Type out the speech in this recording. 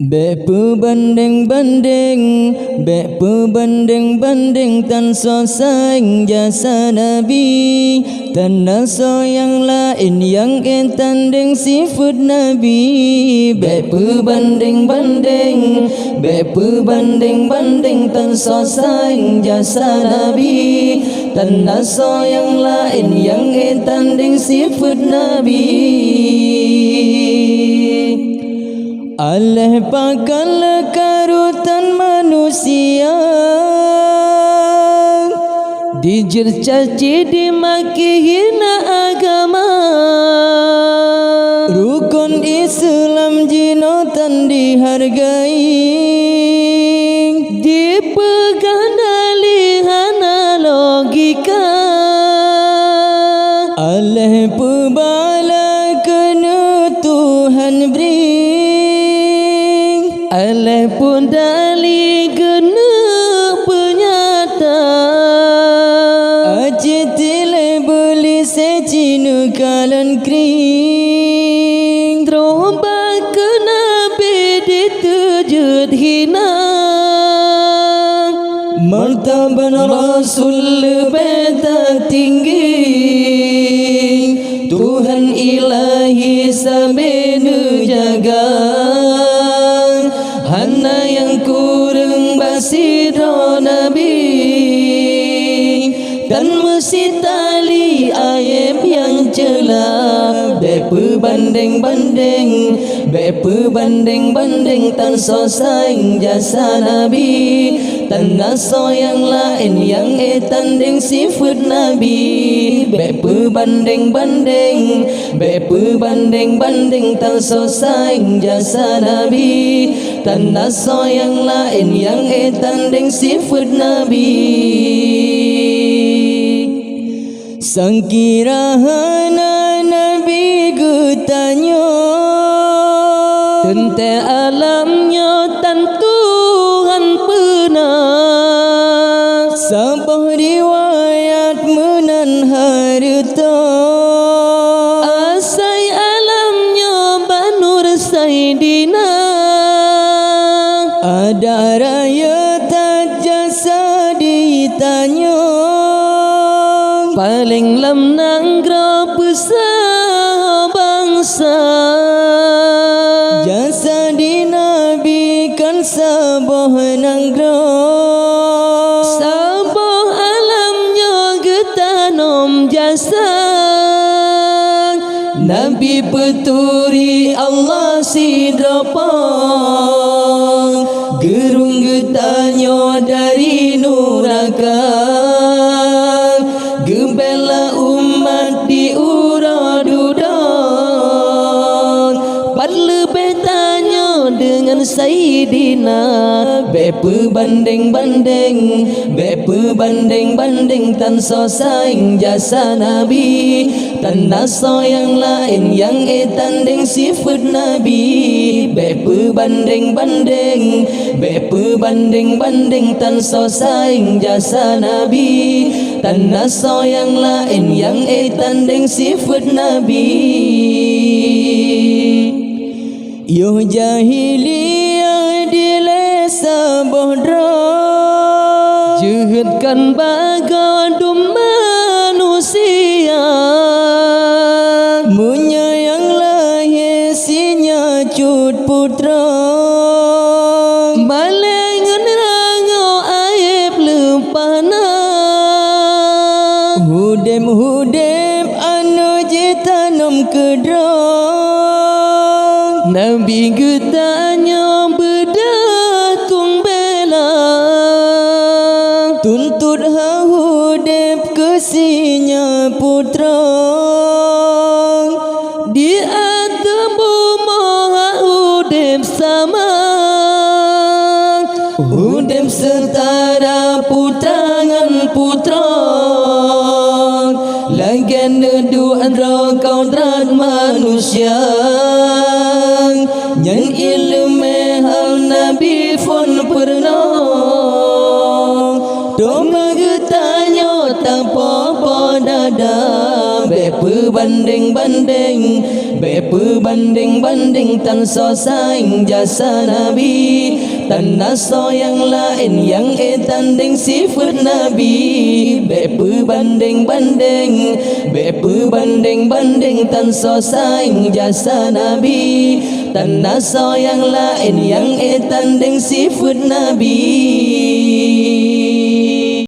Bek banding tan so sayang jasa Nabi, tan so yang lain yang tanding sifat Nabi. Bek banding tan so sayang jasa Nabi, tan so yang lain yang tanding sifat Nabi. Allah pakal karutan manusia, dicercaci dimaki hina agama. Rukun Islam jinotan dihargai, dipegang dalihana logika. Allah pebala kena Tuhan beri, Allah pun dali kena penyata. Acitile beli secinu kalan kring, terombak kena bedi tujud hina. Martaban Rasul lebih tinggi, Tuhan ilahi sambil jaga. Hana yang kurang basiro Nabi, dan mesti tali aib yang celah. Bepe banding tan so sayang jasa Nabi, tan so yang lain yang tanding sifat Nabi. Bepe banding tan so sayang jasa Nabi, tan so yang lain yang tanding sifat Nabi. Sangkirahana Nabi gutanya, tente alamnya tan Tuhan pernah. Sabah riwayat menan harta, asai alamnya Banur Saidina. Ada raya tak jasa ditanya, paling lemnang grapesa bangsa. Jasa di Nabi kan sabah nanggra, sabah alamnya getanom jasa. Nabi peturi Allah sidrapa, gerung getanya dari nuraka. Gebela umat di uradudang, padle betanya dengan Sayyidina. Bepe banding tan so sayang jasa Nabi, tan so yang lain yang tanding sifat Nabi. Bepe banding tan so sayang jasa Nabi, tan so yang lain yang tanding sifat Nabi. Yo jahiliyah dilesa bohdra, jehadkan bagadum manusia. Menyayang lahir sinya cut putra, balengan rango aib lepana. Hudem anu jitanam kedra, Nabi getanya berdatung bela. Tuntut hudep kesinya putra, di atas bumi hudep sama. Hudep setara putrangan putra, legenda duan kaudrat manusia. Yang ilmu hal Nabi pun pernah, doma getanya tanpa dada. Bepe berbanding-banding, berbanding-banding tan so saing jasa Nabi, tan naso yang lain yang tanding sifat Nabi, berbanding-banding, berbanding-banding tan so saing jasa Nabi, tan naso yang lain yang tanding sifat Nabi.